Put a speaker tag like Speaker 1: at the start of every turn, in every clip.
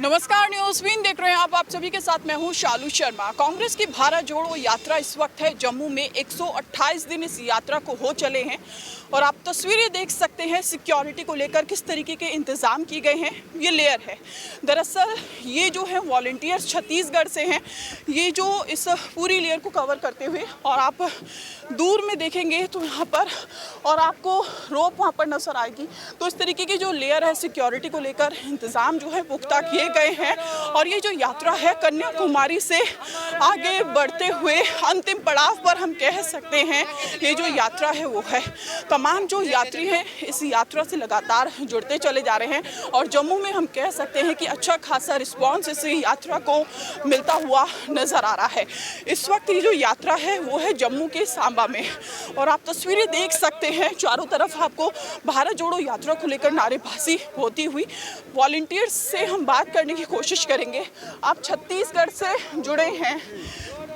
Speaker 1: नमस्कार, news win देख रहे हैं आप सभी के साथ मैं हूं शालू शर्मा। कांग्रेस की भारत जोड़ो यात्रा इस वक्त है जम्मू में। 128 दिन इस यात्रा को हो चले हैं और आप तस्वीरें देख सकते हैं सिक्योरिटी को लेकर किस तरीके के इंतज़ाम किए गए हैं। ये लेयर है, दरअसल ये जो है वॉलंटियर्स छत्तीसगढ़ से हैं, ये जो इस पूरी लेयर को कवर करते हुए, और आप दूर में देखेंगे तो यहाँ पर और आपको रोप वहाँ पर नजर आएगी। तो इस तरीके की जो लेयर है सिक्योरिटी को लेकर इंतज़ाम जो है पुख्ता किए गए हैं। और ये जो यात्रा है कन्याकुमारी से आगे बढ़ते हुए अंतिम पड़ाव पर हम कह सकते हैं ये जो यात्रा है वो है। तमाम जो यात्री हैं इस यात्रा से लगातार जुड़ते चले जा रहे हैं और जम्मू में हम कह सकते हैं कि अच्छा खासा रिस्पांस इस यात्रा को मिलता हुआ नज़र आ रहा है। इस वक्त ये जो यात्रा है वो है जम्मू के सांबा में और आप तस्वीरें देख सकते हैं चारों तरफ आपको भारत जोड़ो यात्रा को लेकर नारेबाजी होती हुई। वॉलंटियर्स से हम बात करने की कोशिश करेंगे। आप छत्तीसगढ़ से जुड़े हैं,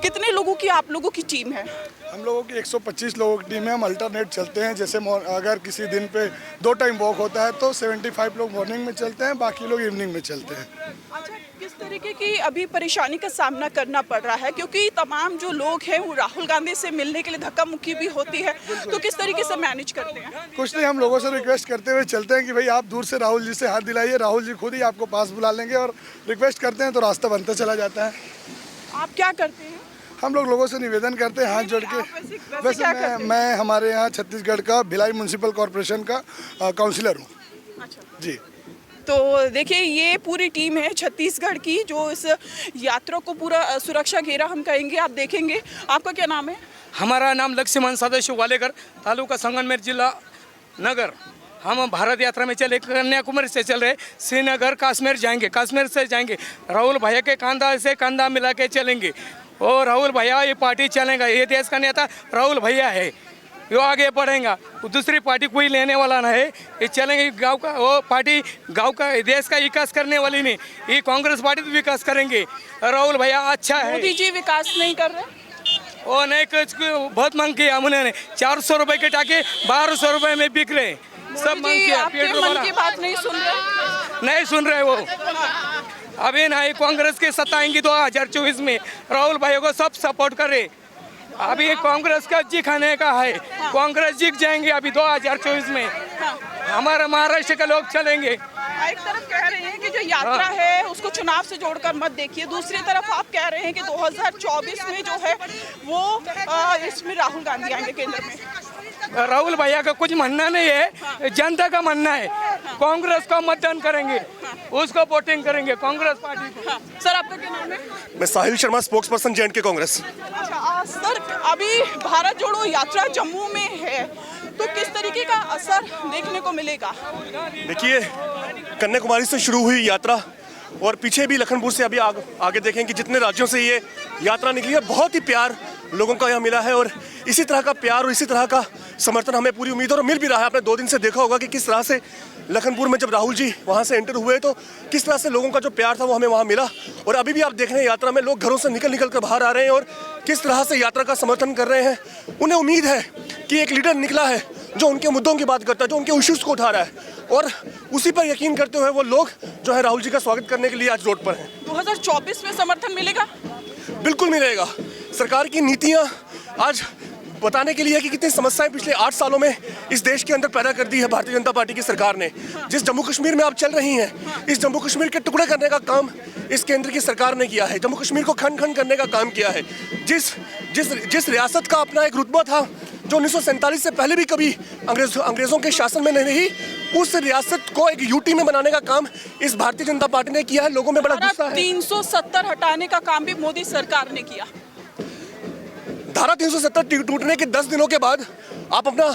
Speaker 1: कितने लोगों की आप लोगों की टीम है?
Speaker 2: हम लोगों की 125 लोगों की टीम है। हम अल्टरनेट चलते हैं, जैसे अगर किसी दिन पे 2 टाइम वॉक होता है तो 75 लोग मॉर्निंग में चलते हैं, बाकी लोग इवनिंग में चलते हैं।
Speaker 1: अच्छा, किस तरीके की अभी परेशानी का सामना करना पड़ रहा है, क्योंकि तमाम जो लोग हैं वो राहुल गांधी से मिलने के लिए धक्का मुक्की भी होती है, तो किस तरीके से मैनेज करते हैं?
Speaker 2: कुछ नहीं, हम लोगों से रिक्वेस्ट करते हुए चलते हैं कि भाई आप दूर से राहुल जी से हाथ दिलाइए, राहुल जी खुद ही आपको पास बुला लेंगे, और रिक्वेस्ट करते हैं तो रास्ता बनता चला जाता है।
Speaker 1: आप क्या करते हैं?
Speaker 2: हम लोगों से निवेदन करते हैं हाथ जोड़ के। वैसे मैं हमारे यहाँ छत्तीसगढ़ का भिलाई म्यूनसिपल कॉरपोरेशन का काउंसिलर हूँ।
Speaker 1: अच्छा
Speaker 2: जी,
Speaker 1: तो देखिए ये पूरी टीम है छत्तीसगढ़ की जो इस यात्रा को पूरा सुरक्षा घेरा हम कहेंगे। आप देखेंगे, आपका क्या नाम है?
Speaker 3: हमारा नाम लक्ष्मण सदाशिव वालेकर, तालुका संगमनेर, जिला नगर। हम भारत यात्रा में चले, कन्याकुमारी से चल रहे, श्रीनगर कश्मीर जाएंगे, कश्मीर से जाएंगे, राहुल भैया के कंधा से कंधा मिला के चलेंगे। और राहुल भैया ये पार्टी चलेगा, ये देश का नेता राहुल भैया है, वो आगे बढ़ेगा, दूसरी पार्टी कोई लेने वाला ना है। ये चलेंगे गांव का, वो पार्टी गांव का देश का विकास करने वाली नहीं, ये कांग्रेस पार्टी तो विकास करेंगे। राहुल भैया अच्छा है।
Speaker 1: मोदी जी विकास नहीं कर रहे?
Speaker 3: वो नहीं, कुछ बहुत मांग किया हमने, 400 रुपए के टाके 1200 रुपए में बिक रहे, सब मांग किया।
Speaker 1: आपके मन की बात नहीं सुन रहे?
Speaker 3: नहीं सुन रहे वो। अभी ना कांग्रेस के सत्ता आएंगी 2024 में, राहुल भाई को सब सपोर्ट करे। अभी कांग्रेस का जी खाने का है, कांग्रेस जीत जाएंगे अभी 2024 में। हमारे महाराष्ट्र के लोग चलेंगे।
Speaker 1: एक तरफ कह रहे हैं कि जो यात्रा है उसको चुनाव से जोड़कर मत देखिए, दूसरी तरफ आप कह रहे हैं कि 2024 में जो है वो इसमें राहुल गांधी आएंगे केंद्र में।
Speaker 3: राहुल भैया का कुछ मानना नहीं है, जनता का मानना है। कांग्रेस का मतदान करेंगे, उसको वोटिंग करेंगे, कांग्रेस पार्टी को।
Speaker 1: सर आपका क्या नाम है?
Speaker 4: मैं Sahil Sharma, spokesperson J and K Congress.
Speaker 1: अच्छा सर, अभी भारत जोड़ो यात्रा जम्मू में है तो किस तरीके का असर देखने को मिलेगा?
Speaker 4: देखिए, कन्याकुमारी से शुरू हुई यात्रा और पीछे भी लखनपुर से अभी आगे देखें कि जितने राज्यों से ये यात्रा निकली है, बहुत ही प्यार लोगों का यहाँ मिला है। और इसी तरह का प्यार और इसी तरह का समर्थन हमें पूरी उम्मीद और मिल भी रहा है। आपने 2 दिन से देखा होगा कि किस तरह से लखनपुर में जब राहुल जी वहाँ से एंटर हुए तो किस तरह से लोगों का जो प्यार था वो हमें वहाँ मिला। और अभी भी आप देख रहे हैं यात्रा में लोग घरों से निकल कर बाहर आ रहे हैं और किस तरह से यात्रा का समर्थन कर रहे हैं। उन्हें उम्मीद है कि एक लीडर निकला है जो उनके मुद्दों की बात करता है, जो उनके इश्यूज को उठा रहा है, और उसी पर यकीन करते हुए वो लोग जो है राहुल जी का स्वागत करने के लिए आज रोड पर हैं।
Speaker 1: 2024 में समर्थन मिलेगा?
Speaker 4: बिल्कुल मिलेगा। सरकार की नीतियाँ आज बताने के लिए कि कितनी समस्याएं पिछले 8 सालों में इस देश के अंदर पैदा कर दी है भारतीय जनता पार्टी की सरकार ने। जिस जम्मू कश्मीर में आप चल रही हैं, इस जम्मू कश्मीर के टुकड़े करने का काम इस केंद्र की सरकार ने किया है। जम्मू कश्मीर को खंड खंड करने का काम किया है। जिस रियासत का अपना एक रुतबा था जो 1947 से पहले भी कभी अंग्रेजों के शासन में नहीं रही, उस रियासत को एक यूटी में बनाने का काम इस भारतीय जनता पार्टी ने किया है। लोगों में बड़ा गुस्सा है।
Speaker 1: 370 हटाने का काम भी मोदी सरकार ने किया।
Speaker 4: धारा 370 टूटने के 10 दिनों के बाद आप अपना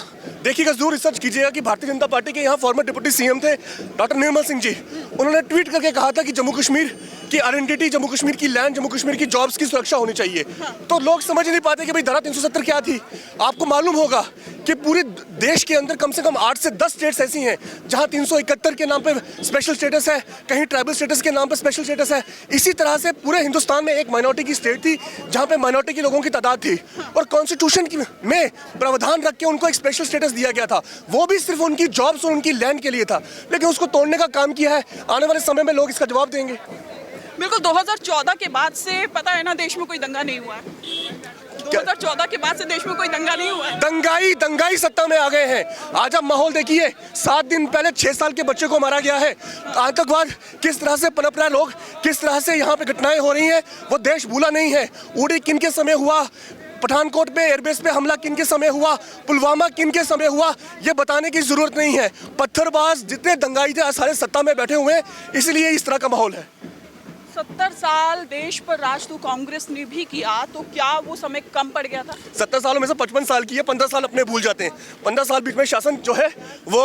Speaker 4: देखिएगा, जरूर रिसर्च कीजिएगा कि भारतीय जनता पार्टी के यहाँ फॉर्मर डिप्टी सीएम थे डॉक्टर निर्मल सिंह जी, उन्होंने ट्वीट करके कहा था कि जम्मू कश्मीर कि आइडेंटिटी जम्मू कश्मीर की लैंड, जम्मू कश्मीर की जॉब्स की सुरक्षा होनी चाहिए। तो लोग समझ ही नहीं पाते कि भाई धारा 370 क्या थी। आपको मालूम होगा कि पूरे देश के अंदर कम से कम 8 से 10 स्टेट्स ऐसी हैं जहां 371 के नाम पे स्पेशल स्टेटस है, कहीं ट्राइबल स्टेटस के नाम पे स्पेशल स्टेटस है। इसी तरह से पूरे हिंदुस्तान में एक माइनॉरिटी की स्टेट थी जहां पे माइनॉरिटी के लोगों की तादाद थी और कॉन्स्टिट्यूशन में प्रावधान रख के उनको एक स्पेशल स्टेटस दिया गया था। वो भी सिर्फ उनकी जॉब्स और उनकी लैंड के लिए था, लेकिन उसको तोड़ने का काम किया है। आने वाले समय में लोग इसका जवाब देंगे।
Speaker 1: बिल्कुल, 2014 के बाद से पता है ना देश में कोई दंगा नहीं हुआ है। 2014 के बाद से देश में कोई दंगा नहीं हुआ है।
Speaker 4: दंगाई सत्ता में आ गए हैं। आज आप माहौल देखिए, 7 दिन पहले 6 साल के बच्चे को मारा गया है। आतंकवाद किस तरह से पनप रहा है, लोग किस तरह से यहाँ पे घटनाएं हो रही हैं, वो देश भूला नहीं है। उड़ी किन के समय हुआ, पठानकोट पे एयरबेस पे हमला किन के समय हुआ, पुलवामा किन के समय हुआ, ये बताने की जरूरत नहीं है। पत्थरबाज जितने दंगाई थे सारे सत्ता में बैठे हुए हैं, इसलिए इस तरह का माहौल है।
Speaker 1: 70 साल देश पर राज तो कांग्रेस ने भी किया, तो क्या वो समय कम पड़ गया था?
Speaker 4: 70 सालों में से 55 साल की है, 15 साल अपने भूल जाते हैं। 15 साल बीच में शासन जो है वो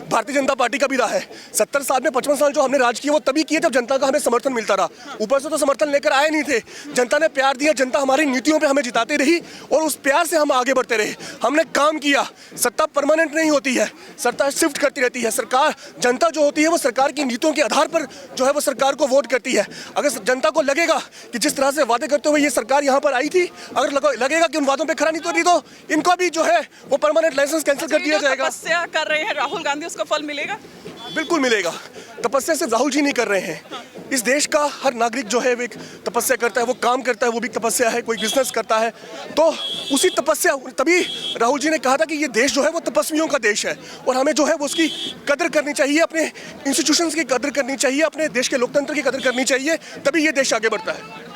Speaker 4: भारतीय जनता पार्टी का भी रहा है। 70 साल में 55 साल जो हमने राज किया वो तभी किए जब जनता का हमें समर्थन मिलता रहा। ऊपर से तो समर्थन लेकर आए नहीं थे, जनता ने प्यार दिया, जनता हमारी नीतियों पर हमें जिताती रही और उस प्यार से हम आगे बढ़ते रहे। हमने काम किया। सत्ता परमानेंट नहीं होती है, सत्ता शिफ्ट करती रहती है। सरकार, जनता जो होती है वो सरकार की नीतियों के आधार पर जो है वो सरकार को वोट करती है। अगर जनता को लगेगा कि जिस तरह से वादे करते हुए ये सरकार यहाँ पर आई थी, अगर लगेगा कि उन वादों पे खरा नहीं तो इनको भी जो है वो परमानेंट लाइसेंस कैंसिल कर दिया जाएगा।
Speaker 1: तपस्या कर रहे हैं राहुल गांधी, उसका फल मिलेगा?
Speaker 4: बिल्कुल मिलेगा। तपस्या सिर्फ राहुल जी नहीं कर रहे हैं, इस देश का हर नागरिक जो है वो एक तपस्या करता है, वो काम करता है, वो भी तपस्या है। कोई बिजनेस करता है तो उसी तपस्या, तभी राहुल जी ने कहा था कि ये देश जो है वो तपस्वियों का देश है और हमें जो है वो उसकी कदर करनी चाहिए, अपने इंस्टीट्यूशंस की कदर करनी चाहिए, अपने देश के लोकतंत्र की कदर करनी चाहिए, तभी ये देश आगे बढ़ता है।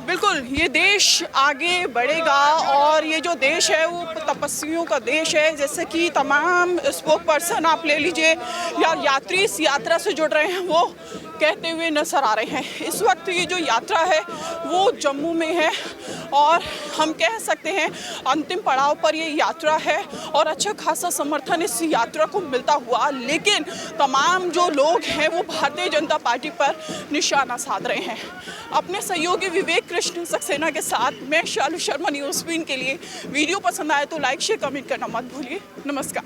Speaker 1: बिल्कुल, ये देश आगे बढ़ेगा और ये जो देश है वो तपस्वियों का देश है। जैसे कि तमाम स्पोक पर्सन आप ले लीजिए या यात्री इस यात्रा से जुड़ रहे हैं वो कहते हुए नजर आ रहे हैं। इस वक्त ये जो यात्रा है वो जम्मू में है और हम कह सकते हैं अंतिम पड़ाव पर ये यात्रा है और अच्छा खासा समर्थन इस यात्रा को मिलता हुआ, लेकिन तमाम जो लोग हैं वो भारतीय जनता पार्टी पर निशाना साध रहे हैं। अपने सहयोगी विवेक कृष्ण सक्सेना के साथ मैं शालू शर्मा, न्यूज़ क्वीन के लिए। वीडियो पसंद आए तो लाइक शेयर कमेंट करना मत भूलिए। नमस्कार।